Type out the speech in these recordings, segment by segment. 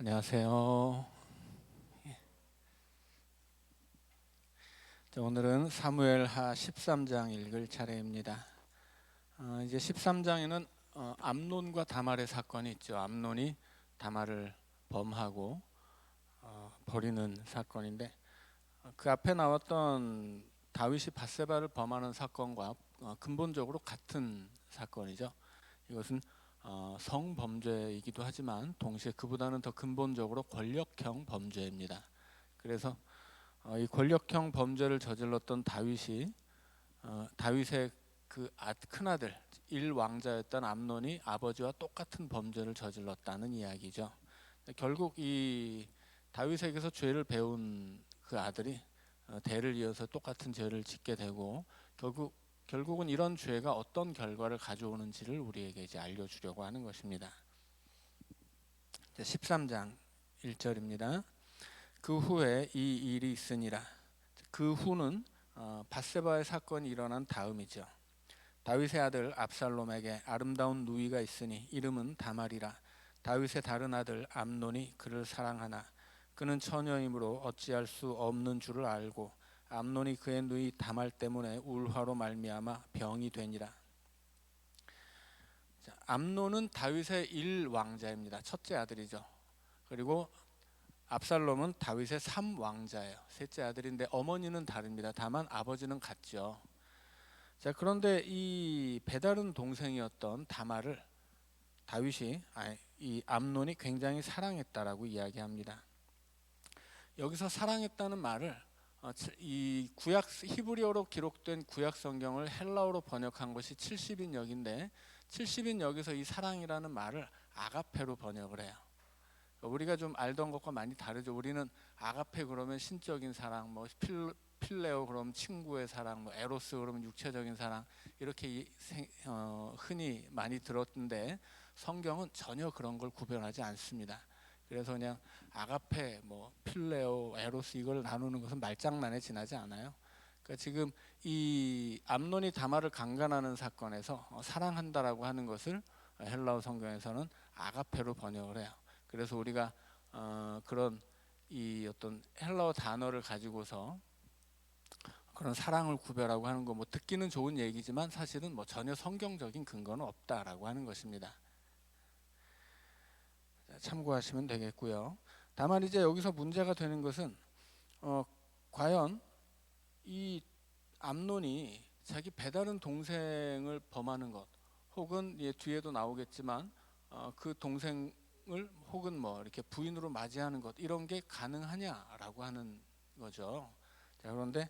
안녕하세요. 오늘은 사무엘하 13장 읽을 차례입니다. 이제 13장에는 암논과 다말의 사건이 있죠. 암논이 다말을 범하고 버리는 사건인데, 그 앞에 나왔던 다윗이 밧세바를 범하는 사건과 근본적으로 같은 사건이죠. 이것은 성범죄이기도 하지만 동시에 그보다는 더 근본적으로 권력형 범죄입니다. 그래서 이 권력형 범죄를 저질렀던 다윗이 다윗의 그 큰아들 일왕자였던 암논이 아버지와 똑같은 범죄를 저질렀다는 이야기죠. 결국 이 다윗에게서 죄를 배운 그 아들이 대를 이어서 똑같은 죄를 짓게 되고, 결국은 이런 죄가 어떤 결과를 가져오는지를 우리에게 이제 알려주려고 하는 것입니다. 13장 1절입니다. 그 후에 이 일이 있으니라. 그 후는 밧세바의 사건이 일어난 다음이죠. 다윗의 아들 압살롬에게 아름다운 누이가 있으니 이름은 다말이라. 다윗의 다른 아들 암논이 그를 사랑하나 그는 처녀이므로 어찌할 수 없는 줄을 알고 암논이 그의 누이 다말 때문에 울화로 말미암아 병이 되니라. 암논은 다윗의 일왕자입니다. 첫째 아들이죠. 그리고 압살롬은 다윗의 3왕자예요. 셋째 아들인데 어머니는 다릅니다. 다만 아버지는 같죠. 그런데 이 배다른 동생이었던 다말을 이 암논이 굉장히 사랑했다라고 이야기합니다. 여기서 사랑했다는 말을 이 구약 히브리어로 기록된 구약 성경을 헬라어로 번역한 것이 70인역인데 70인역에서 이 사랑이라는 말을 아가페로 번역을 해요. 우리가 좀 알던 것과 많이 다르죠. 우리는 아가페 그러면 신적인 사랑, 뭐 필레오 그러면 친구의 사랑, 뭐 에로스 그러면 육체적인 사랑, 이렇게 흔히 많이 들었는데 성경은 전혀 그런 걸 구별하지 않습니다. 그래서 그냥 아가페, 뭐 필레오, 에로스 이걸 나누는 것은 말장난에 지나지 않아요. 그러니까 지금 이 암논이 다말을 강간하는 사건에서 사랑한다라고 하는 것을 헬라어 성경에서는 아가페로 번역을 해요. 그래서 우리가 그런 이 어떤 헬라어 단어를 가지고서 그런 사랑을 구별하고 하는 거 뭐 듣기는 좋은 얘기지만 사실은 뭐 전혀 성경적인 근거는 없다라고 하는 것입니다. 참고하시면 되겠고요. 다만 이제 여기서 문제가 되는 것은 과연 이 암논이 자기 배다른 동생을 범하는 것, 혹은 뒤에도 나오겠지만 그 동생을 혹은 뭐 이렇게 부인으로 맞이하는 것, 이런 게 가능하냐라고 하는 거죠. 그런데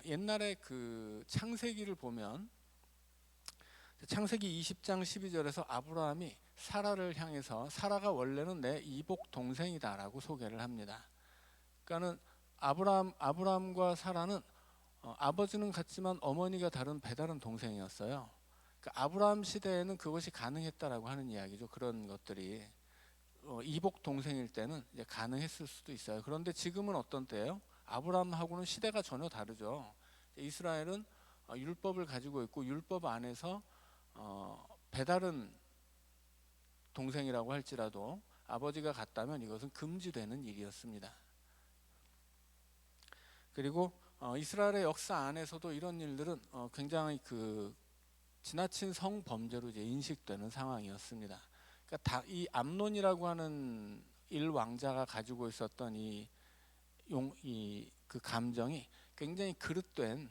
옛날에 그 창세기를 보면 창세기 20장 12절에서 아브라함이 사라를 향해서 사라가 원래는 내 이복 동생이다라고 소개를 합니다. 그러니까는 아브라함과 사라는 아버지는 같지만 어머니가 다른 배다른 동생이었어요. 그러니까 아브라함 시대에는 그것이 가능했다라고 하는 이야기죠. 그런 것들이 이복 동생일 때는 이제 가능했을 수도 있어요. 그런데 지금은 어떤 때예요? 아브라함하고는 시대가 전혀 다르죠. 이스라엘은 율법을 가지고 있고 율법 안에서 배다른 동생이라고 할지라도 아버지가 같다면 이것은 금지되는 일이었습니다. 그리고 이스라엘의 역사 안에서도 이런 일들은 굉장히 그 지나친 성범죄로 이제 인식되는 상황이었습니다. 그러니까 이 암논이라고 하는 일왕자가 가지고 있었던 그 감정이 굉장히 그릇된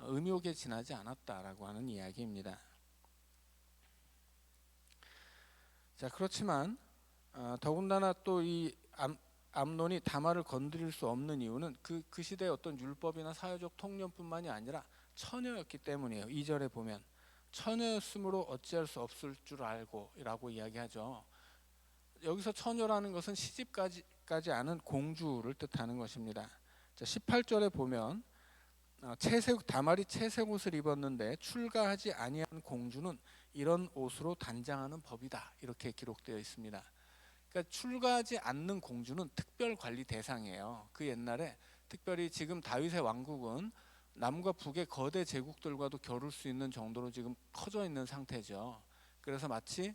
음욕에 지나지 않았다라고 하는 이야기입니다. 그렇지만 더군다나 또 이 암논이 다말을 건드릴 수 없는 이유는 그 시대의 어떤 율법이나 사회적 통념뿐만이 아니라 처녀였기 때문이에요. 2절에 보면 처녀였으므로 어찌할 수 없을 줄 알고 라고 이야기하죠. 여기서 처녀라는 것은 시집까지 않은 공주를 뜻하는 것입니다. 18절에 보면 다말이 채색 옷을 입었는데 출가하지 아니한 공주는 이런 옷으로 단장하는 법이다, 이렇게 기록되어 있습니다. 그러니까 출가하지 않는 공주는 특별 관리 대상이에요. 그 옛날에 특별히 지금 다윗의 왕국은 남과 북의 거대 제국들과도 겨룰 수 있는 정도로 지금 커져 있는 상태죠. 그래서 마치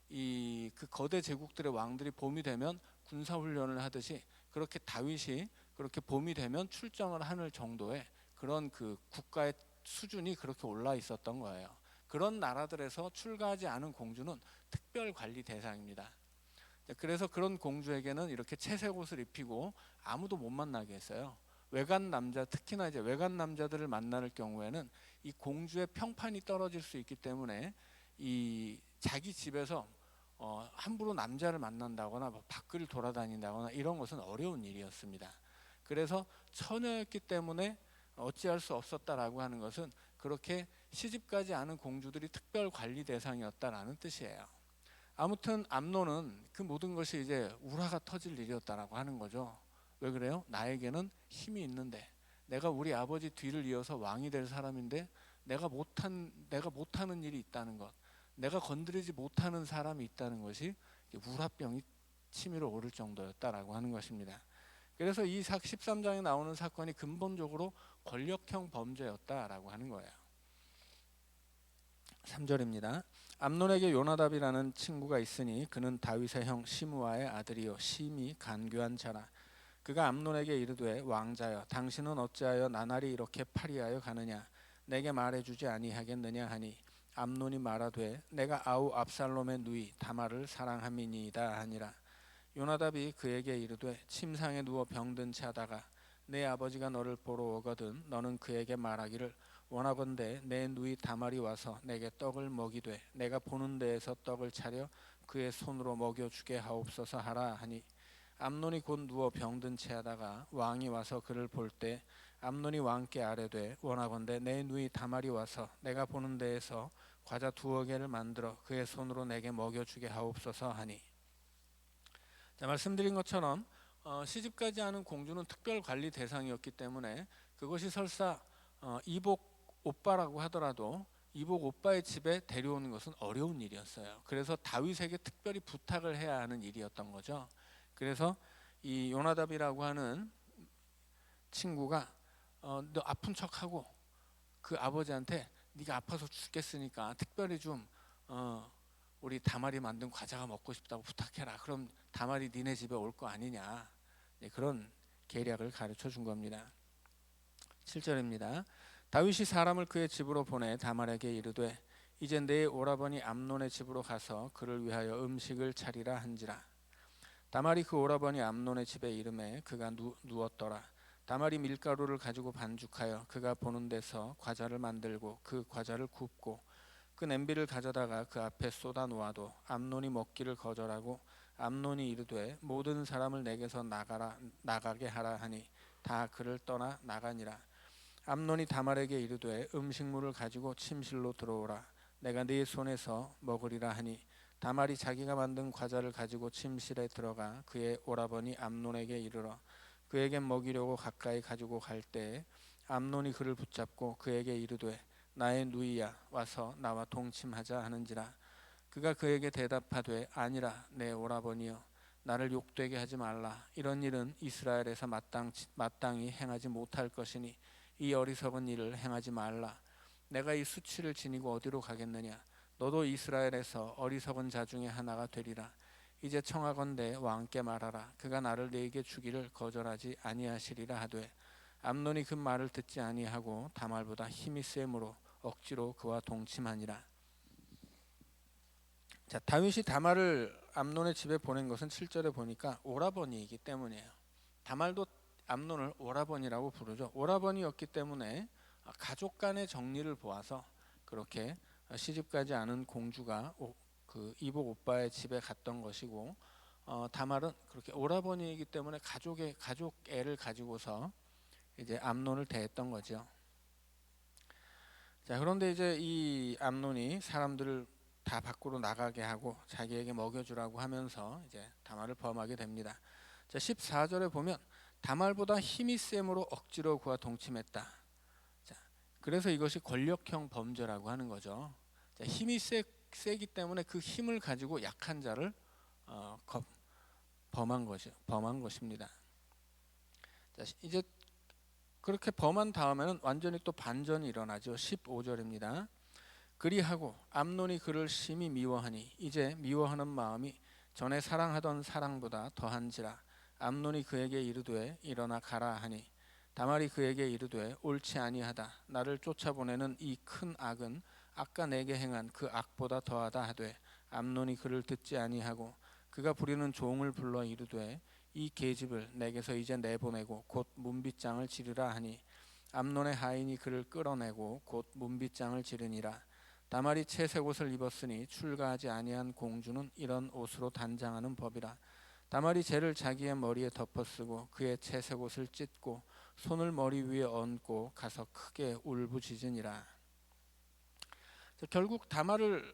그 거대 제국들의 왕들이 봄이 되면 군사 훈련을 하듯이 그렇게 다윗이 그렇게 봄이 되면 출정을 하는 정도의 그런 그 국가의 수준이 그렇게 올라 있었던 거예요. 그런 나라들에서 출가하지 않은 공주는 특별 관리 대상입니다. 그래서 그런 공주에게는 이렇게 채색 옷을 입히고 아무도 못 만나게 했어요. 외간 남자, 특히나 이제 외간 남자들을 만날 경우에는 이 공주의 평판이 떨어질 수 있기 때문에 이 자기 집에서 함부로 남자를 만난다거나 밖을 돌아다닌다거나 이런 것은 어려운 일이었습니다. 그래서 처녀였기 때문에 어찌할 수 없었다라고 하는 것은 그렇게 시집가지 않은 공주들이 특별 관리 대상이었다라는 뜻이에요. 아무튼 암논은 그 모든 것이 이제 우라가 터질 일이었다라고 하는 거죠. 왜 그래요? 나에게는 힘이 있는데, 내가 우리 아버지 뒤를 이어서 왕이 될 사람인데 내가 못하는 일이 있다는 것, 내가 건드리지 못하는 사람이 있다는 것이 우라병이 치밀어 오를 정도였다라고 하는 것입니다. 그래서 이 13장에 나오는 사건이 근본적으로 권력형 범죄였다라고 하는 거예요. 3절입니다. 암논에게 요나답이라는 친구가 있으니 그는 다윗의 형 시므아의 아들이요 심히 간교한 자라. 그가 암논에게 이르되 왕자여 당신은 어찌하여 나날이 이렇게 파리하여 가느냐, 내게 말해주지 아니하겠느냐 하니 암논이 말하되 내가 아우 압살롬의 누이 다말을 사랑함이니이다 하니라. 요나답이 그에게 이르되 침상에 누워 병든 채 하다가 내 아버지가 너를 보러 오거든 너는 그에게 말하기를 원하건대 내 누이 다말이 와서 내게 떡을 먹이되 내가 보는 데에서 떡을 차려 그의 손으로 먹여주게 하옵소서 하라 하니 암논이 곧 누워 병든 채 하다가 왕이 와서 그를 볼 때 암논이 왕께 아뢰되 원하건대 내 누이 다말이 와서 내가 보는 데에서 과자 2개를 만들어 그의 손으로 내게 먹여주게 하옵소서 하니. 자, 말씀드린 것처럼 시집가지 않은 공주는 특별 관리 대상이었기 때문에 그것이 설사 이복 오빠라고 하더라도 이복 오빠의 집에 데려오는 것은 어려운 일이었어요. 그래서 다윗에게 특별히 부탁을 해야 하는 일이었던 거죠. 그래서 이 요나답이라고 하는 친구가 너 아픈 척하고 그 아버지한테 네가 아파서 죽겠으니까 특별히 좀 우리 다말이 만든 과자가 먹고 싶다고 부탁해라. 그럼 다말이 니네 집에 올 거 아니냐. 그런 계략을 가르쳐 준 겁니다. 7절입니다. 다윗이 사람을 그의 집으로 보내 다말에게 이르되 이제 내 오라버니 암논의 집으로 가서 그를 위하여 음식을 차리라 한지라. 다말이 그 오라버니 암논의 집에 이르매 그가 누웠더라. 다말이 밀가루를 가지고 반죽하여 그가 보는 데서 과자를 만들고 그 과자를 굽고 그 냄비를 가져다가 그 앞에 쏟아 놓아도 암논이 먹기를 거절하고 암논이 이르되 모든 사람을 내게서 나가게 하라 하니 다 그를 떠나 나가니라. 암논이 다말에게 이르되 음식물을 가지고 침실로 들어오라. 내가 네 손에서 먹으리라 하니 다말이 자기가 만든 과자를 가지고 침실에 들어가 그의 오라버니 암논에게 이르러 그에게 먹이려고 가까이 가지고 갈 때에 암논이 그를 붙잡고 그에게 이르되 나의 누이야 와서 나와 동침하자 하는지라. 그가 그에게 대답하되 아니라 내 오라버니여 나를 욕되게 하지 말라. 이런 일은 이스라엘에서 마땅히 행하지 못할 것이니 이 어리석은 일을 행하지 말라. 내가 이 수치를 지니고 어디로 가겠느냐. 너도 이스라엘에서 어리석은 자 중에 하나가 되리라. 이제 청하건대 왕께 말하라. 그가 나를 네게 주기를 거절하지 아니하시리라 하되 암논이 그 말을 듣지 아니하고 다말보다 힘이 셈으로 억지로 그와 동침하니라. 자, 다윗이 다말을 암논의 집에 보낸 것은 7절에 보니까 오라버니이기 때문이에요. 다말도 암논을 오라버니라고 부르죠. 오라버니였기 때문에 가족 간의 정리를 보아서 그렇게 시집가지 않은 공주가 그 이복 오빠의 집에 갔던 것이고 다말은 그렇게 오라버니이기 때문에 가족 애를 가지고서 이제 암논을 대했던 거죠. 자, 그런데 이제 이 암논이 사람들을 다 밖으로 나가게 하고 자기에게 먹여주라고 하면서 이제 다말을 범하게 됩니다. 자, 14절에 보면 다말보다 힘이 셈으로 억지로 그와 동침했다. 자, 그래서 이것이 권력형 범죄라고 하는 거죠. 자, 힘이 세기 때문에 그 힘을 가지고 약한 자를 범한 것입니다. 자, 이제 그렇게 범한 다음에는 완전히 또 반전이 일어나죠. 15절입니다. 그리하고 암논이 그를 심히 미워하니 이제 미워하는 마음이 전에 사랑하던 사랑보다 더한지라. 암논이 그에게 이르되 일어나 가라 하니 다말이 그에게 이르되 옳지 아니하다. 나를 쫓아보내는 이 큰 악은 아까 내게 행한 그 악보다 더하다 하되 암논이 그를 듣지 아니하고 그가 부리는 종을 불러 이르되 이 계집을 내게서 이제 내보내고 곧 문빗장을 지르라 하니 암논의 하인이 그를 끌어내고 곧 문빗장을 지르니라. 다말이 채색 옷을 입었으니 출가하지 아니한 공주는 이런 옷으로 단장하는 법이라. 다말이 재를 자기의 머리에 덮어쓰고 그의 채색 옷을 찢고 손을 머리 위에 얹고 가서 크게 울부짖으니라. 결국 다말을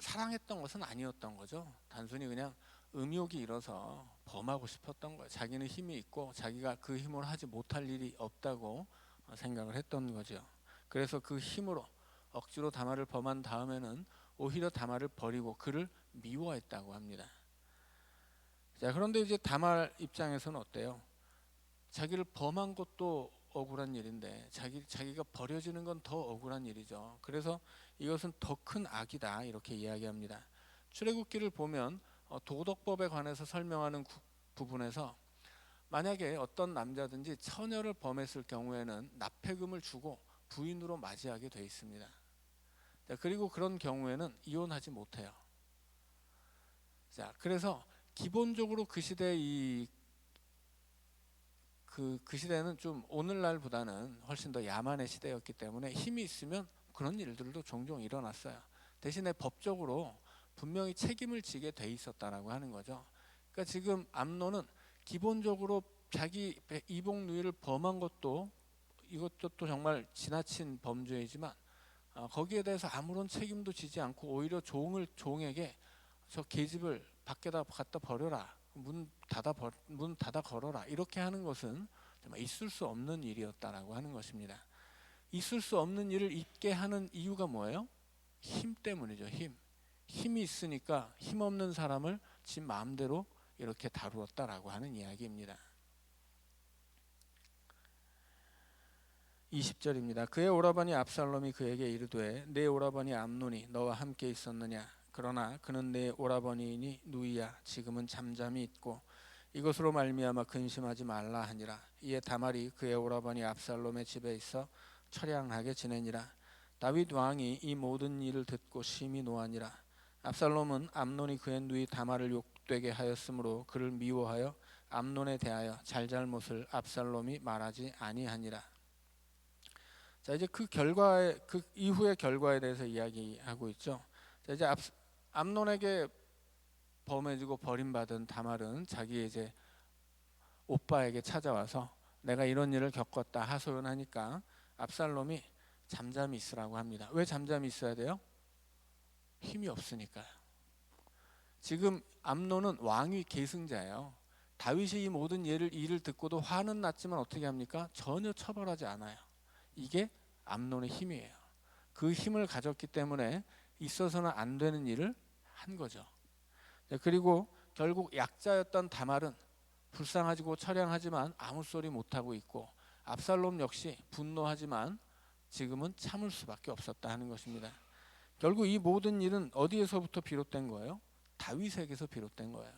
사랑했던 것은 아니었던 거죠. 단순히 그냥 음욕이 일어서 범하고 싶었던 거예요. 자기는 힘이 있고 자기가 그 힘으로 하지 못할 일이 없다고 생각을 했던 거죠. 그래서 그 힘으로 억지로 다말을 범한 다음에는 오히려 다말을 버리고 그를 미워했다고 합니다. 자, 그런데 이제 다말 입장에서는 어때요? 자기를 범한 것도 억울한 일인데 자기가 버려지는 건 더 억울한 일이죠. 그래서 이것은 더 큰 악이다 이렇게 이야기합니다. 출애굽기를 보면 도덕법에 관해서 설명하는 부분에서 만약에 어떤 남자든지 처녀를 범했을 경우에는 납폐금을 주고 부인으로 맞이하게 돼 있습니다. 자, 그리고 그런 경우에는 이혼하지 못해요. 자, 그래서 기본적으로 그 시대 그 시대는 좀 오늘날보다는 훨씬 더 야만의 시대였기 때문에 힘이 있으면 그런 일들도 종종 일어났어요. 대신에 법적으로 분명히 책임을 지게 돼 있었다라고 하는 거죠. 그러니까 지금 암논은 기본적으로 자기 이복 누이를 범한 것도 이것도 또 정말 지나친 범죄이지만 거기에 대해서 아무런 책임도 지지 않고 오히려 종에게 저 계집을 밖에다 갖다 버려라. 문 닫아 걸어라. 이렇게 하는 것은 정말 있을 수 없는 일이었다라고 하는 것입니다. 있을 수 없는 일을 있게 하는 이유가 뭐예요? 힘 때문이죠. 힘이 있으니까 힘없는 사람을 지 마음대로 이렇게 다루었다라고 하는 이야기입니다. 20절입니다. 그의 오라버니 압살롬이 그에게 이르되 내 오라버니 암논이 너와 함께 있었느냐? 그러나 그는 내 오라버니이니 누이야. 지금은 잠잠히 있고 이것으로 말미암아 근심하지 말라 하니라. 이에 다말이 그의 오라버니 압살롬의 집에 있어 처량하게 지내니라. 다윗 왕이 이 모든 일을 듣고 심히 노하니라. 압살롬은 암논이 그의 누이 다말을 욕되게 하였으므로 그를 미워하여 암논에 대하여 잘잘못을 압살롬이 말하지 아니하니라. 자, 이제 그 이후의 결과에 대해서 이야기하고 있죠. 자, 이제 암논에게 범해지고 버림받은 다말은 자기 이제 오빠에게 찾아와서 내가 이런 일을 겪었다 하소연하니까 압살롬이 잠잠히 있으라고 합니다. 왜 잠잠히 있어야 돼요? 힘이 없으니까요. 지금 암논은 왕위 계승자예요. 다윗이 이 모든 일을 듣고도 화는 났지만 어떻게 합니까? 전혀 처벌하지 않아요. 이게 암논의 힘이에요. 그 힘을 가졌기 때문에 있어서는 안 되는 일을 한 거죠. 그리고 결국 약자였던 다말은 불쌍하고 처량하지만 아무 소리 못하고 있고 압살롬 역시 분노하지만 지금은 참을 수밖에 없었다 하는 것입니다. 결국 이 모든 일은 어디에서부터 비롯된 거예요? 다윗에게서 비롯된 거예요.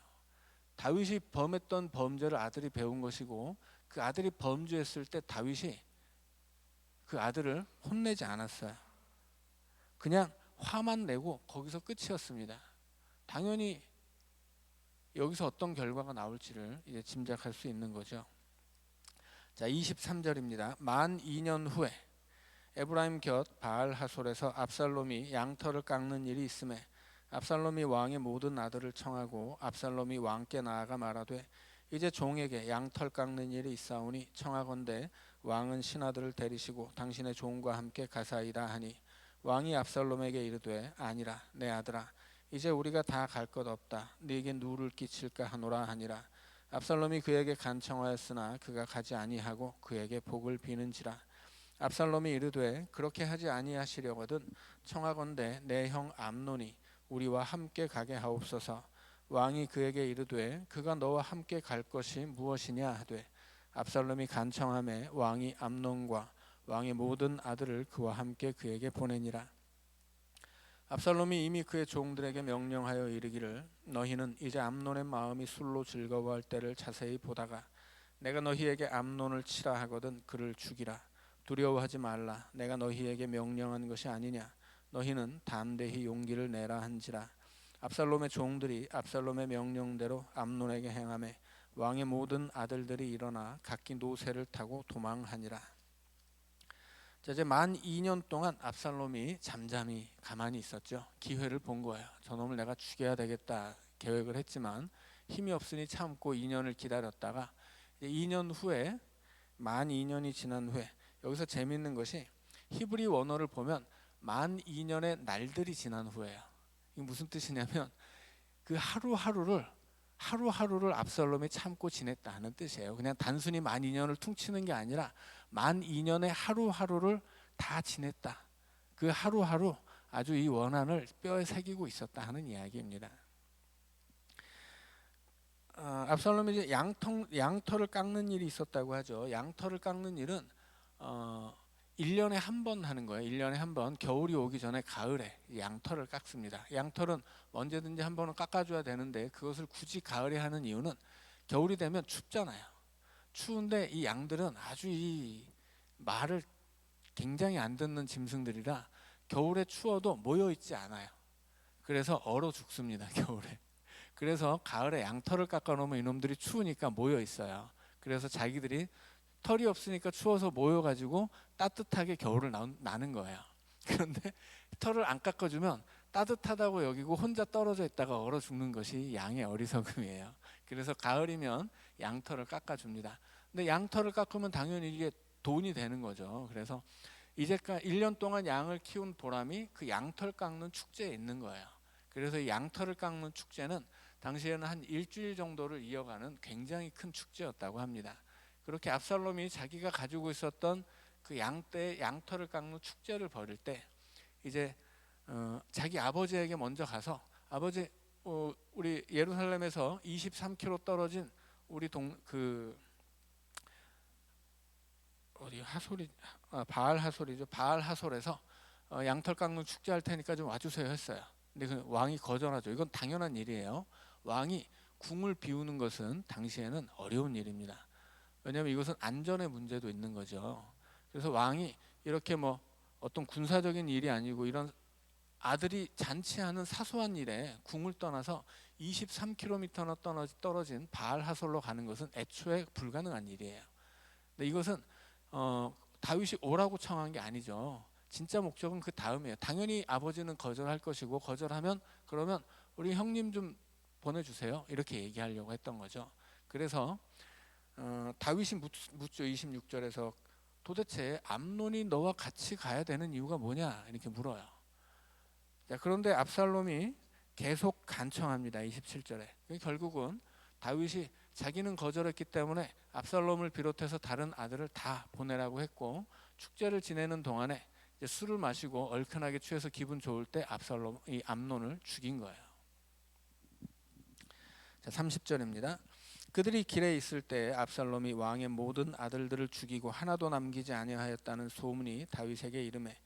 다윗이 범했던 범죄를 아들이 배운 것이고 그 아들이 범죄했을 때 다윗이 그 아들을 혼내지 않았어요. 그냥 화만 내고 거기서 끝이었습니다. 당연히 여기서 어떤 결과가 나올지를 이제 짐작할 수 있는 거죠. 자, 23절입니다. 만 2년 후에 에브라임 곁 바알 하솔에서 압살롬이 양털을 깎는 일이 있음에 압살롬이 왕의 모든 아들을 청하고 압살롬이 왕께 나아가 말하되 이제 종에게 양털 깎는 일이 있사오니 청하건대 왕은 신하들을 데리시고 당신의 종과 함께 가사이다 하니 왕이 압살롬에게 이르되 아니라 내 아들아 이제 우리가 다 갈 것 없다. 네게 누를 끼칠까 하노라 하니라. 압살롬이 그에게 간청하였으나 그가 가지 아니하고 그에게 복을 비는지라. 압살롬이 이르되 그렇게 하지 아니하시려거든 청하건대 내 형 암논이 우리와 함께 가게 하옵소서. 왕이 그에게 이르되 그가 너와 함께 갈 것이 무엇이냐 하되 압살롬이 간청하매 왕이 암논과 왕의 모든 아들을 그와 함께 그에게 보내니라. 압살롬이 이미 그의 종들에게 명령하여 이르기를 너희는 이제 암논의 마음이 술로 즐거워할 때를 자세히 보다가 내가 너희에게 암논을 치라 하거든 그를 죽이라. 두려워하지 말라. 내가 너희에게 명령한 것이 아니냐. 너희는 담대히 용기를 내라 한지라. 압살롬의 종들이 압살롬의 명령대로 암논에게 행하매 왕의 모든 아들들이 일어나 각기 노새를 타고 도망하니라. 자, 이제 만 2년 동안 압살롬이 잠잠히 가만히 있었죠. 기회를 본 거예요. 저놈을 내가 죽여야 되겠다 계획을 했지만 힘이 없으니 참고 2년을 기다렸다가 이제 2년 후에 만 2년이 지난 후에 여기서 재미있는 것이 히브리 원어를 보면 만 2년의 날들이 지난 후에요. 이게 무슨 뜻이냐면 그 하루하루를 압살롬이 참고 지냈다 하는 뜻이에요. 그냥 단순히 만 2년을 퉁치는 게 아니라 만 2년의 하루하루를 다 지냈다. 그 하루하루 아주 이 원한을 뼈에 새기고 있었다 하는 이야기입니다. 압살롬이 이제 양털을 깎는 일이 있었다고 하죠. 양털을 깎는 일은 1년에 한 번 하는 거예요. 1년에 한 번 겨울이 오기 전에 가을에 양털을 깎습니다. 양털은 언제든지 한 번은 깎아줘야 되는데 그것을 굳이 가을에 하는 이유는 겨울이 되면 춥잖아요. 추운데 이 양들은 아주 이 말을 굉장히 안 듣는 짐승들이라 겨울에 추워도 모여 있지 않아요. 그래서 얼어 죽습니다. 겨울에. 그래서 가을에 양털을 깎아 놓으면 이놈들이 추우니까 모여 있어요. 그래서 자기들이 털이 없으니까 추워서 모여가지고 따뜻하게 겨울을 나는 거예요. 그런데 털을 안 깎아주면 따뜻하다고 여기고 혼자 떨어져 있다가 얼어 죽는 것이 양의 어리석음이에요. 그래서 가을이면 양털을 깎아줍니다. 근데 양털을 깎으면 당연히 이게 돈이 되는 거죠. 그래서 이제까지 1년 동안 양을 키운 보람이 그 양털 깎는 축제에 있는 거예요. 그래서 이 양털을 깎는 축제는 당시에는 한 일주일 정도를 이어가는 굉장히 큰 축제였다고 합니다. 그렇게 압살롬이 자기가 가지고 있었던 그 양떼 양털을 깎는 축제를 벌일 때 이제 자기 아버지에게 먼저 가서 아버지 우리 예루살렘에서 23km 떨어진 우리 어디 하솔이 바알 하솔이죠. 바알 하솔에서 양털 깎는 축제 할 테니까 좀 와주세요 했어요. 근데 그 왕이 거절하죠. 이건 당연한 일이에요. 왕이 궁을 비우는 것은 당시에는 어려운 일입니다. 왜냐하면 이것은 안전의 문제도 있는 거죠. 그래서 왕이 이렇게 뭐 어떤 군사적인 일이 아니고 이런 아들이 잔치하는 사소한 일에 궁을 떠나서 23km나 떨어진 바알 하솔로 가는 것은 애초에 불가능한 일이에요. 근데 이것은 다윗이 오라고 청한 게 아니죠. 진짜 목적은 그 다음이에요. 당연히 아버지는 거절할 것이고 거절하면 그러면 우리 형님 좀 보내주세요. 이렇게 얘기하려고 했던 거죠. 그래서 다윗이 묻죠. 26절에서 도대체 암논이 너와 같이 가야 되는 이유가 뭐냐 이렇게 물어요. 자, 그런데 압살롬이 계속 간청합니다. 27절에 결국은 다윗이 자기는 거절했기 때문에 압살롬을 비롯해서 다른 아들을 다 보내라고 했고 축제를 지내는 동안에 이제 술을 마시고 얼큰하게 취해서 기분 좋을 때 이 암논을 죽인 거예요. 자, 30절입니다. 그들이 길에 있을 때 압살롬이 왕의 모든 아들들을 죽이고 하나도 남기지 아니하였다는 소문이 다윗에게 이르매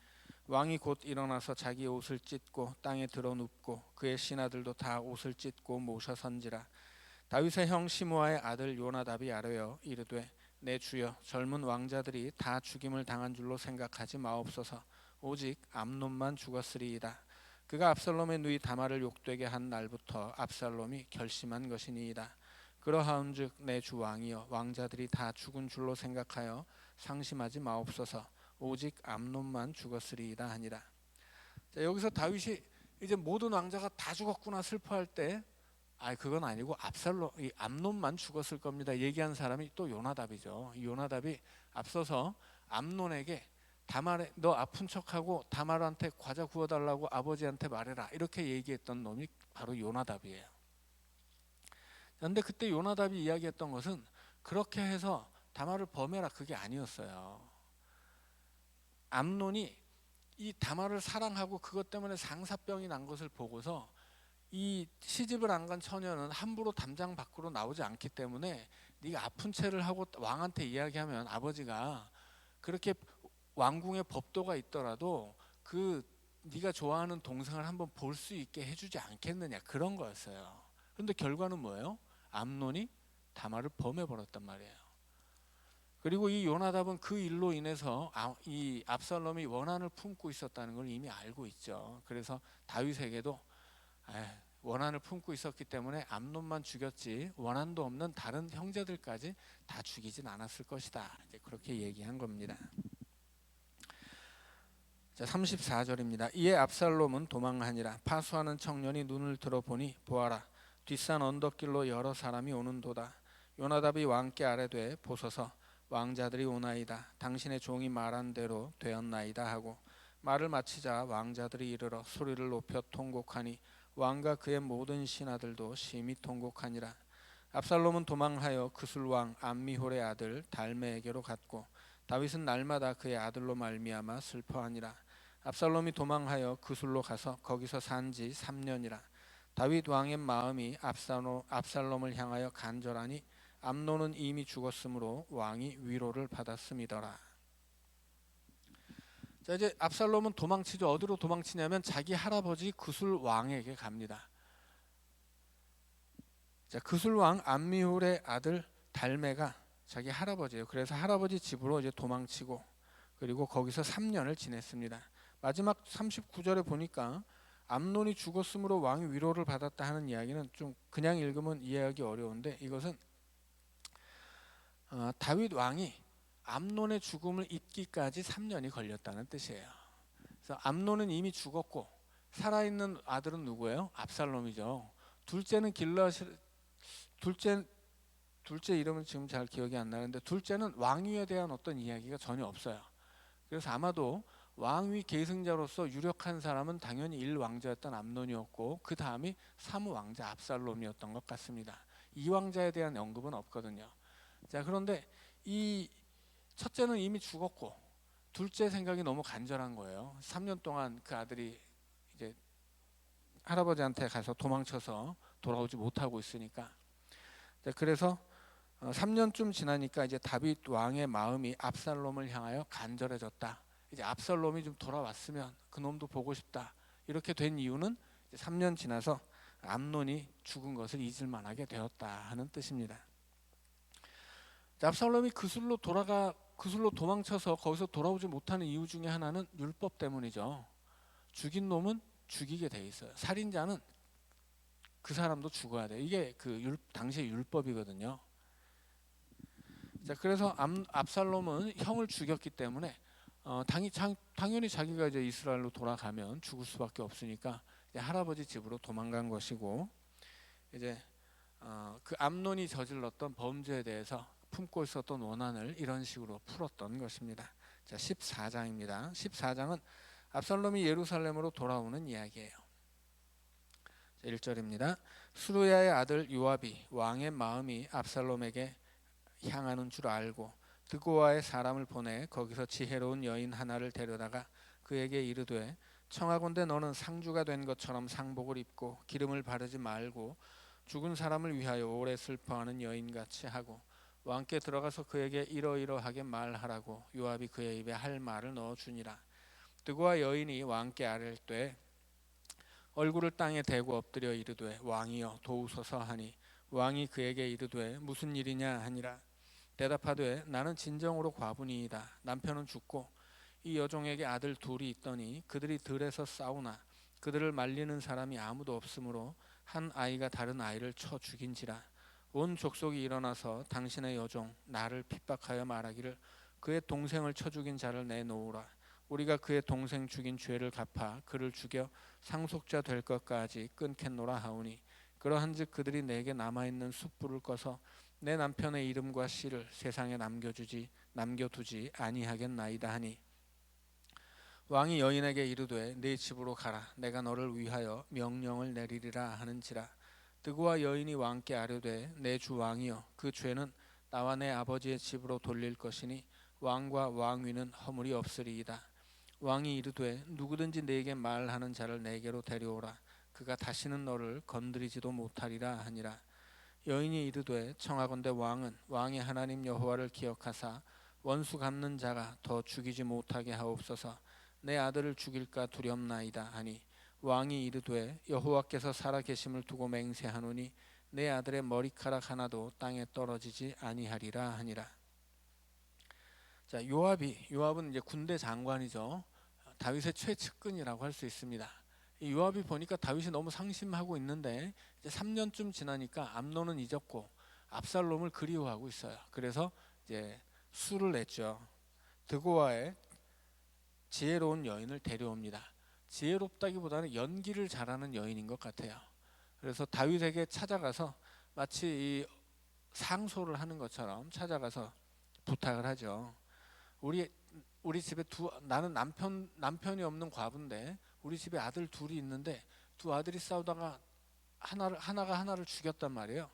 왕이 곧 일어나서 자기 옷을 찢고 땅에 들어 눕고 그의 신하들도 다 옷을 찢고 모셔 선지라. 다윗의 형 시므아의 아들 요나답이 아뢰어 이르되 내 주여 젊은 왕자들이 다 죽임을 당한 줄로 생각하지 마옵소서. 오직 암논만 죽었으리이다. 그가 압살롬의 누이 다말을 욕되게 한 날부터 압살롬이 결심한 것이니이다. 그러하온즉 내 주 왕이여 왕자들이 다 죽은 줄로 생각하여 상심하지 마옵소서. 오직 암논만 죽었으리이다 하니라. 자, 여기서 다윗이 이제 모든 왕자가 다 죽었구나 슬퍼할 때 그건 아니고 이 암논만 죽었을 겁니다. 얘기한 사람이 또 요나답이죠. 요나답이 앞서서 암논에게 다말에 너 아픈 척하고 다말한테 과자 구워달라고 아버지한테 말해라 이렇게 얘기했던 놈이 바로 요나답이에요. 그런데 그때 요나답이 이야기했던 것은 그렇게 해서 다말을 범해라 그게 아니었어요. 암논이 이 다말을 사랑하고 그것 때문에 상사병이 난 것을 보고서 이 시집을 안 간 처녀는 함부로 담장 밖으로 나오지 않기 때문에 네가 아픈 채를 하고 왕한테 이야기하면 아버지가 그렇게 왕궁에 법도가 있더라도 그 네가 좋아하는 동생을 한번 볼 수 있게 해주지 않겠느냐, 그런 거였어요. 그런데 결과는 뭐예요? 암논이 다말을 범해버렸단 말이에요. 그리고 이 요나답은 그 일로 인해서 이 압살롬이 원한을 품고 있었다는 걸 이미 알고 있죠. 그래서 다윗에게도 원한을 품고 있었기 때문에 암논만 죽였지 원한도 없는 다른 형제들까지 다 죽이진 않았을 것이다, 이제 그렇게 얘기한 겁니다. 자, 34절입니다. 이에 압살롬은 도망하니라. 파수하는 청년이 눈을 들어보니 보아라, 뒷산 언덕길로 여러 사람이 오는도다. 요나답이 왕께 아뢰되 보소서, 왕자들이 오나이다. 당신의 종이 말한 대로 되었나이다 하고 말을 마치자 왕자들이 이르러 소리를 높여 통곡하니 왕과 그의 모든 신하들도 심히 통곡하니라. 압살롬은 도망하여 그술왕 암미홀의 아들 달메에게로 갔고 다윗은 날마다 그의 아들로 말미암아 슬퍼하니라. 압살롬이 도망하여 그술로 가서 거기서 산지 3년이라. 다윗 왕의 마음이 압살롬을 향하여 간절하니 암논은 이미 죽었으므로 왕이 위로를 받았음이더라. 자, 이제 압살롬은 도망치죠. 어디로 도망치냐면 자기 할아버지 그술 왕에게 갑니다. 자, 그술 왕 암미홀의 아들 달메가 자기 할아버지예요. 그래서 할아버지 집으로 이제 도망치고 그리고 거기서 3년을 지냈습니다. 마지막 39절에 보니까 암논이 죽었으므로 왕이 위로를 받았다 하는 이야기는 좀 그냥 읽으면 이해하기 어려운데, 이것은 다윗 왕이 암논의 죽음을 잊기까지 3년이 걸렸다는 뜻이에요. 그래서 암논은 이미 죽었고 살아있는 아들은 누구예요? 압살롬이죠. 둘째는 둘째 이름은 지금 잘 기억이 안 나는데, 둘째는 왕위에 대한 어떤 이야기가 전혀 없어요. 그래서 아마도 왕위 계승자로서 유력한 사람은 당연히 1왕자였던 암논이었고 그 다음이 3왕자 압살롬이었던 것 같습니다. 2왕자에 대한 언급은 없거든요. 자, 그런데 이 첫째는 이미 죽었고 둘째 생각이 너무 간절한 거예요. 3년 동안 그 아들이 이제 할아버지한테 가서 도망쳐서 돌아오지 못하고 있으니까. 자, 그래서 3년쯤 지나니까 이제 다윗 왕의 마음이 압살롬을 향하여 간절해졌다. 이제 압살롬이 좀 돌아왔으면 그 놈도 보고 싶다. 이렇게 된 이유는 이제 3년 지나서 암논이 죽은 것을 잊을 만하게 되었다 하는 뜻입니다. 압살롬이 그술로 도망쳐서 거기서 돌아오지 못하는 이유 중에 하나는 율법 때문이죠. 죽인 놈은 죽이게 돼 있어요. 살인자는 그 사람도 죽어야 돼. 이게 그 당시의 율법이거든요. 자, 그래서 압살롬은 형을 죽였기 때문에 당연히 자기가 이제 이스라엘로 돌아가면 죽을 수밖에 없으니까 이제 할아버지 집으로 도망간 것이고, 이제 그 암논이 저질렀던 범죄에 대해서 품고 있었던 원한을 이런 식으로 풀었던 것입니다. 자, 14장입니다. 14장은 압살롬이 예루살렘으로 돌아오는 이야기예요. 자, 1절입니다. 수르야의 아들 요압이 왕의 마음이 압살롬에게 향하는 줄 알고 드고아의 사람을 보내 거기서 지혜로운 여인 하나를 데려다가 그에게 이르되 청하건대 너는 상주가 된 것처럼 상복을 입고 기름을 바르지 말고 죽은 사람을 위하여 오래 슬퍼하는 여인같이 하고 왕께 들어가서 그에게 이러이러하게 말하라고 요압이 그의 입에 할 말을 넣어주니라. 드고아 여인이 왕께 아랠 때 얼굴을 땅에 대고 엎드려 이르되 왕이여 도우소서 하니 왕이 그에게 이르되 무슨 일이냐 하니라. 대답하되 나는 진정으로 과부니이다. 남편은 죽고 이 여종에게 아들 둘이 있더니 그들이 들에서 싸우나 그들을 말리는 사람이 아무도 없으므로 한 아이가 다른 아이를 쳐 죽인지라. 온 족속이 일어나서 당신의 여종 나를 핍박하여 말하기를 그의 동생을 쳐 죽인 자를 내놓으라. 우리가 그의 동생 죽인 죄를 갚아 그를 죽여 상속자 될 것까지 끊겠노라 하오니 그러한즉 그들이 내게 남아있는 숯불을 꺼서 내 남편의 이름과 씨를 세상에 남겨두지 아니하겠나이다 하니 왕이 여인에게 이르되 네 집으로 가라. 내가 너를 위하여 명령을 내리리라 하는지라. 드고와 여인이 왕께 아뢰되 내 주 왕이여 그 죄는 나와 내 아버지의 집으로 돌릴 것이니 왕과 왕위는 허물이 없으리이다. 왕이 이르되 누구든지 내게 말하는 자를 내게로 데려오라. 그가 다시는 너를 건드리지도 못하리라 하니라. 여인이 이르되 청하건대 왕은 왕의 하나님 여호와를 기억하사 원수 갚는 자가 더 죽이지 못하게 하옵소서. 내 아들을 죽일까 두렵나이다 하니 왕이 이르되 여호와께서 살아계심을 두고 맹세하노니 내 아들의 머리카락 하나도 땅에 떨어지지 아니하리라 하니라. 자, 요압은 이제 군대 장관이죠. 다윗의 최측근이라고 할 수 있습니다. 이 요압이 보니까 다윗이 너무 상심하고 있는데 이제 3년쯤 지나니까 암논은 잊었고 압살롬을 그리워하고 있어요. 그래서 이제 수를 냈죠. 드고아의 지혜로운 여인을 데려옵니다. 지혜롭다기보다는 연기를 잘하는 여인인 것 같아요. 그래서 다윗에게 찾아가서 마치 이 상소를 하는 것처럼 찾아가서 부탁을 하죠. 우리 집에 나는 남편이 없는 과부인데 우리 집에 아들 둘이 있는데 두 아들이 싸우다가 하나가 하나를 죽였단 말이에요.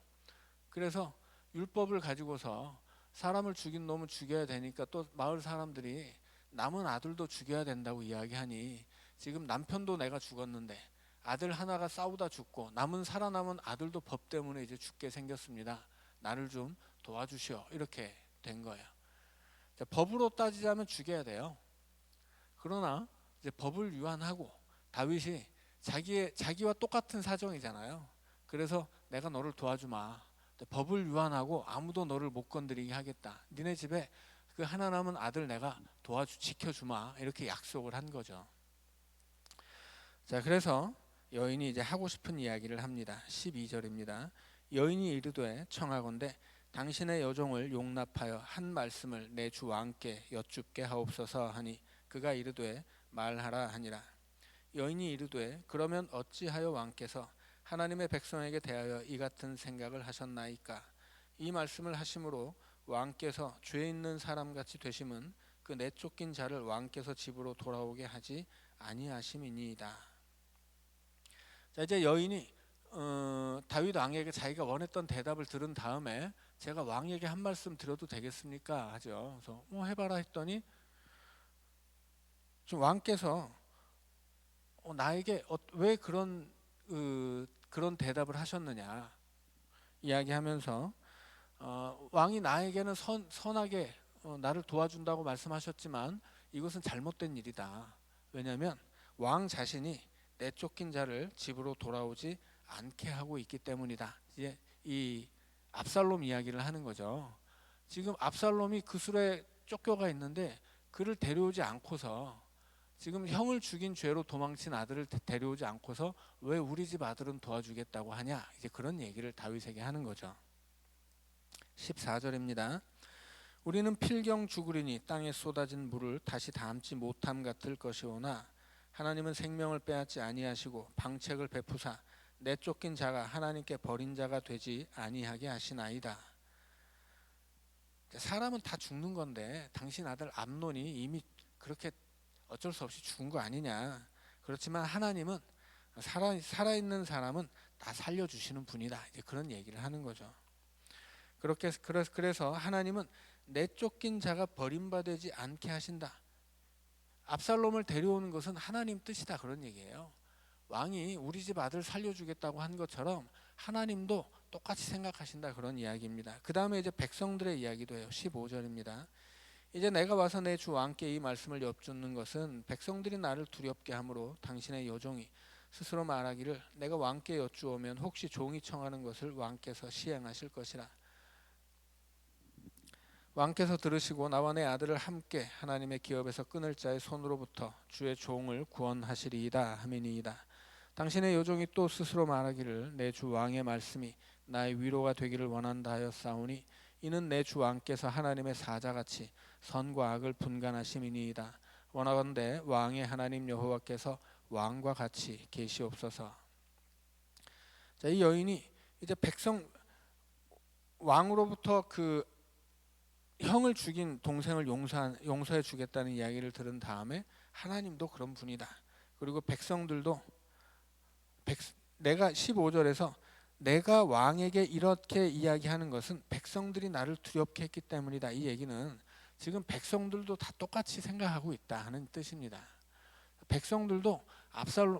그래서 율법을 가지고서 사람을 죽인 놈은 죽여야 되니까 또 마을 사람들이 남은 아들도 죽여야 된다고 이야기하니 지금 남편도 내가 죽었는데 아들 하나가 싸우다 죽고 살아남은 아들도 법 때문에 이제 죽게 생겼습니다. 나를 좀 도와주시오. 이렇게 된 거예요. 법으로 따지자면 죽여야 돼요. 그러나 이제 법을 위반하고 다윗이 자기와 똑같은 사정이잖아요. 그래서 내가 너를 도와주마. 법을 위반하고 아무도 너를 못 건드리게 하겠다. 니네 집에 그 하나 남은 아들 내가 지켜주마. 이렇게 약속을 한 거죠. 자, 그래서 여인이 이제 하고 싶은 이야기를 합니다. 12절입니다. 여인이 이르되 청하건대 당신의 여종을 용납하여 한 말씀을 내 주 왕께 여쭙게 하옵소서 하니 그가 이르되 말하라 하니라. 여인이 이르되 그러면 어찌하여 왕께서 하나님의 백성에게 대하여 이 같은 생각을 하셨나이까? 이 말씀을 하심으로 왕께서 죄 있는 사람같이 되심은 그 내쫓긴 자를 왕께서 집으로 돌아오게 하지 아니하심이니이다. 자, 이제 여인이 다윗 왕에게 자기가 원했던 대답을 들은 다음에 제가 왕에게 한 말씀 드려도 되겠습니까? 하죠. 그래서 해봐라 했더니 좀 왕께서 나에게 왜 그런 대답을 하셨느냐 이야기하면서 왕이 나에게는 선하게 나를 도와준다고 말씀하셨지만 이것은 잘못된 일이다. 왜냐하면 왕 자신이 내쫓긴 자를 집으로 돌아오지 않게 하고 있기 때문이다. 이제 이 압살롬 이야기를 하는 거죠. 지금 압살롬이 그술에 쫓겨가 있는데 그를 데려오지 않고서 지금 형을 죽인 죄로 도망친 아들을 데려오지 않고서 왜 우리 집 아들은 도와주겠다고 하냐, 이제 그런 얘기를 다윗에게 하는 거죠. 14절입니다. 우리는 필경 죽으리니 땅에 쏟아진 물을 다시 담지 못함 같을 것이오나 하나님은 생명을 빼앗지 아니하시고 방책을 베푸사 내쫓긴 자가 하나님께 버린 자가 되지 아니하게 하시나이다. 사람은 다 죽는 건데 당신 아들 암논이 이미 그렇게 어쩔 수 없이 죽은 거 아니냐. 그렇지만 하나님은 살아있는 사람은 다 살려주시는 분이다. 이제 그런 얘기를 하는 거죠. 그래서 하나님은 내쫓긴 자가 버림받지 않게 하신다. 압살롬을 데려오는 것은 하나님 뜻이다, 그런 얘기예요. 왕이 우리 집 아들 살려주겠다고 한 것처럼 하나님도 똑같이 생각하신다, 그런 이야기입니다. 그 다음에 이제 백성들의 이야기도 해요. 15절입니다. 이제 내가 와서 내 주 왕께 이 말씀을 여쭙는 것은 백성들이 나를 두렵게 하므로 당신의 여종이 스스로 말하기를 내가 왕께 여쭈오면 혹시 종이 청하는 것을 왕께서 시행하실 것이라. 왕께서 들으시고 나와 내 아들을 함께 하나님의 기업에서 끊을 자의 손으로부터 주의 종을 구원하시리이다 하미니이다. 당신의 여종이 또 스스로 말하기를 내 주 왕의 말씀이 나의 위로가 되기를 원한다 하였사오니 이는 내 주 왕께서 하나님의 사자같이 선과 악을 분간하심이니이다. 원하건대 왕의 하나님 여호와께서 왕과 같이 계시옵소서. 자, 이 여인이 이제 왕으로부터 그 형을 죽인 동생을 용서해 주겠다는 이야기를 들은 다음에 하나님도 그런 분이다. 그리고 백성들도 내가 15절에서 내가 왕에게 이렇게 이야기하는 것은 백성들이 나를 두렵게 했기 때문이다. 이 얘기는 지금 백성들도 다 똑같이 생각하고 있다 하는 뜻입니다. 백성들도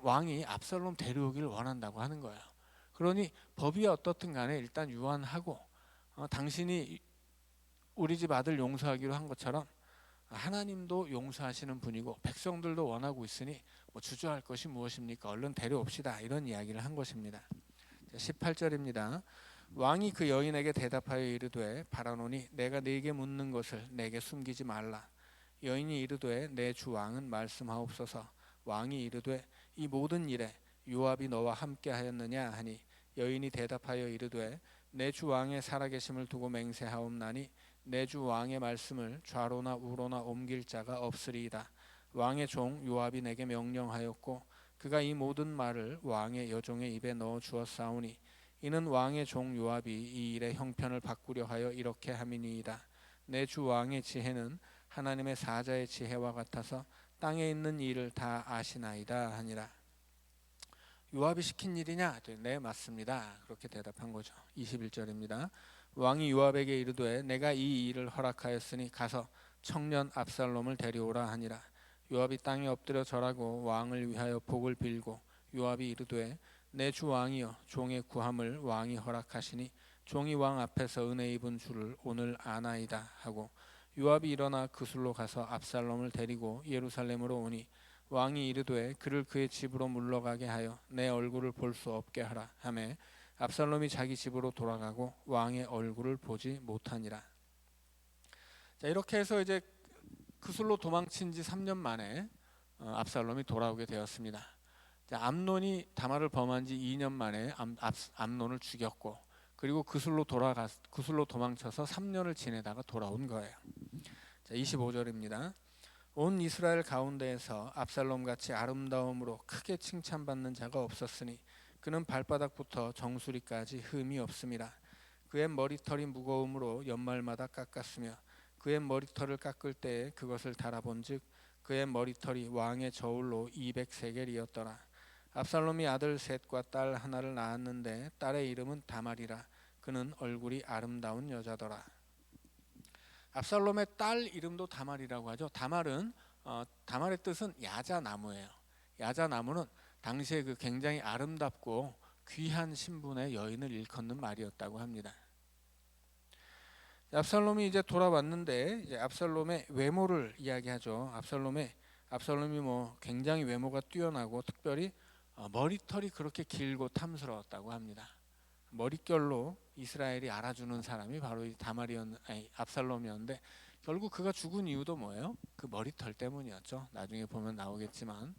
왕이 압살롬 데려오기를 원한다고 하는 거예요. 그러니 법이 어떻든 간에 일단 유한하고 당신이 우리 집 아들 용서하기로 한 것처럼 하나님도 용서하시는 분이고 백성들도 원하고 있으니 뭐 주저할 것이 무엇입니까? 얼른 데려옵시다. 이런 이야기를 한 것입니다. 18절입니다. 왕이 그 여인에게 대답하여 이르되 바라노니 내가 네게 묻는 것을 내게 숨기지 말라. 여인이 이르되 내 주 왕은 말씀하옵소서. 왕이 이르되 이 모든 일에 요압이 너와 함께 하였느냐 하니 여인이 대답하여 이르되 내 주 왕의 살아계심을 두고 맹세하옵나니 내 주 왕의 말씀을 좌로나 우로나 옮길 자가 없으리이다. 왕의 종 요압이 내게 명령하였고 그가 이 모든 말을 왕의 여종의 입에 넣어 주었사오니 이는 왕의 종 요압이 이 일의 형편을 바꾸려 하여 이렇게 함이니이다. 내 주 왕의 지혜는 하나님의 사자의 지혜와 같아서 땅에 있는 일을 다 아시나이다 하니라. 요압이 시킨 일이냐? 네, 맞습니다. 그렇게 대답한 거죠. 21절입니다. 왕이 요압에게 이르되 내가 이 일을 허락하였으니 가서 청년 압살롬을 데려오라 하니라. 요압이 땅에 엎드려 절하고 왕을 위하여 복을 빌고 요압이 이르되 내 주 왕이여 종의 구함을 왕이 허락하시니 종이 왕 앞에서 은혜 입은 줄을 오늘 아나이다 하고 요압이 일어나 그술로 가서 압살롬을 데리고 예루살렘으로 오니 왕이 이르되 그를 그의 집으로 물러가게 하여 내 얼굴을 볼 수 없게 하라 하매 압살롬이 자기 집으로 돌아가고 왕의 얼굴을 보지 못하니라. 자, 이렇게 해서 이제 그술로 도망친 지 3년 만에 압살롬이 돌아오게 되었습니다. 자, 암논이 다말을 범한 지 2년 만에 암논을 죽였고 그리고 그술로 도망쳐서 3년을 지내다가 돌아온 거예요. 자, 25절입니다. 온 이스라엘 가운데에서 압살롬같이 아름다움으로 크게 칭찬받는 자가 없었으니 그는 발바닥부터 정수리까지 흠이 없음이라. 그의 머리털이 무거움으로 연말마다 깎았으며 그의 머리털을 깎을 때에 그것을 달아본즉 그의 머리털이 왕의 저울로 200세겔이었더라. 압살롬이 아들 셋과 딸 하나를 낳았는데 딸의 이름은 다말이라. 그는 얼굴이 아름다운 여자더라. 압살롬의 딸 이름도 다말이라고 하죠. 다말의 뜻은 야자나무예요. 야자나무는 당시에 그 굉장히 아름답고 귀한 신분의 여인을 일컫는 말이었다고 합니다. 압살롬이 이제 돌아왔는데 이제 압살롬의 외모를 이야기하죠. 압살롬이 뭐 굉장히 외모가 뛰어나고 특별히 머리털이 그렇게 길고 탐스러웠다고 합니다. 머릿결로 이스라엘이 알아주는 사람이 바로 이 압살롬이었는데 결국 그가 죽은 이유도 뭐예요? 그 머리털 때문이었죠. 나중에 보면 나오겠지만.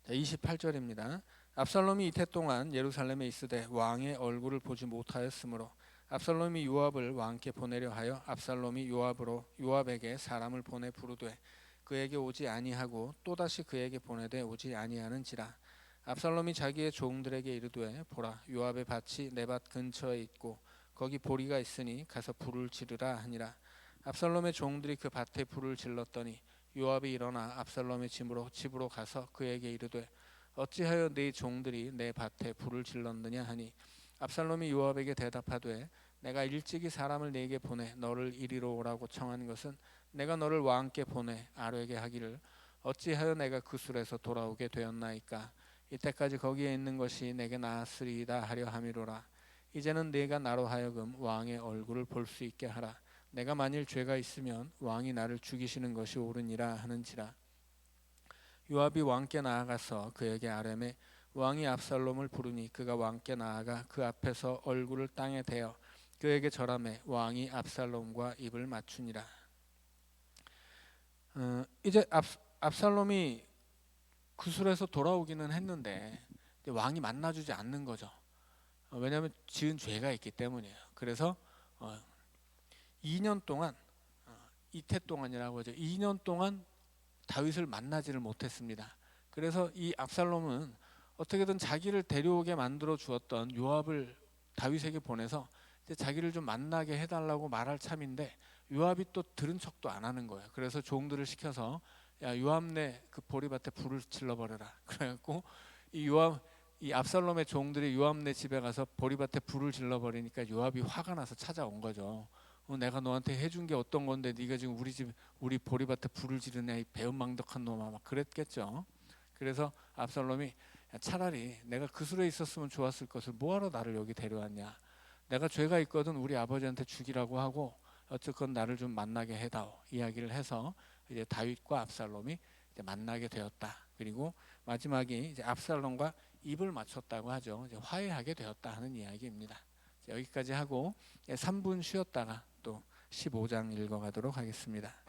자, 28절입니다. 압살롬이 이태 동안 예루살렘에 있으되 왕의 얼굴을 보지 못하였으므로 압살롬이 요압을 왕께 보내려 하여 압살롬이 요압에게 사람을 보내 부르되 그에게 오지 아니하고 또다시 그에게 보내되 오지 아니하는지라. 압살롬이 자기의 종들에게 이르되 보라 요압의 밭이 내 밭 근처에 있고 거기 보리가 있으니 가서 불을 지르라 하니라. 압살롬의 종들이 그 밭에 불을 질렀더니 요압이 일어나 압살롬의 집으로 가서 그에게 이르되 어찌하여 네 종들이 내 밭에 불을 질렀느냐 하니 압살롬이 요압에게 대답하되 내가 일찍이 사람을 네게 보내 너를 이리로 오라고 청한 것은 내가 너를 왕께 보내 아뢰게 하기를 어찌하여 내가 그술에서 돌아오게 되었나이까. 이때까지 거기에 있는 것이 내게 나았으리이다 하려 함이로라. 이제는 네가 나로 하여금 왕의 얼굴을 볼 수 있게 하라. 내가 만일 죄가 있으면 왕이 나를 죽이시는 것이 옳으니라 하는지라. 요압이 왕께 나아가서 그에게 아뢰매 왕이 압살롬을 부르니 그가 왕께 나아가 그 앞에서 얼굴을 땅에 대어 그에게 절하매 왕이 압살롬과 입을 맞추니라. 이제 압살롬이 그술에서 돌아오기는 했는데 왕이 만나주지 않는 거죠. 왜냐하면 지은 죄가 있기 때문이에요. 그래서 2년 동안 이태 동안이라고 하죠. 2년 동안 다윗을 만나지를 못했습니다. 그래서 이 압살롬은 어떻게든 자기를 데려오게 만들어 주었던 요압을 다윗에게 보내서 이제 자기를 좀 만나게 해달라고 말할 참인데 요압이 또 들은 척도 안 하는 거예요. 그래서 종들을 시켜서 야 요압네 그 보리밭에 불을 질러버려라. 그래갖고 이 압살롬의 종들이 요압네 집에 가서 보리밭에 불을 질러버리니까 요압이 화가 나서 찾아온 거죠. 내가 너한테 해준 게 어떤 건데 네가 지금 우리 보리밭에 불을 지르냐 이 배은망덕한 놈아 막 그랬겠죠. 그래서 압살롬이 차라리 내가 그술에 있었으면 좋았을 것을 뭐하러 나를 여기 데려왔냐. 내가 죄가 있거든 우리 아버지한테 죽이라고 하고 어쨌건 나를 좀 만나게 해다오 이야기를 해서 이제 다윗과 압살롬이 이제 만나게 되었다. 그리고 마지막에 이제 압살롬과 입을 맞췄다고 하죠. 이제 화해하게 되었다 하는 이야기입니다. 여기까지 하고 3분 쉬었다가 또 15장 읽어가도록 하겠습니다.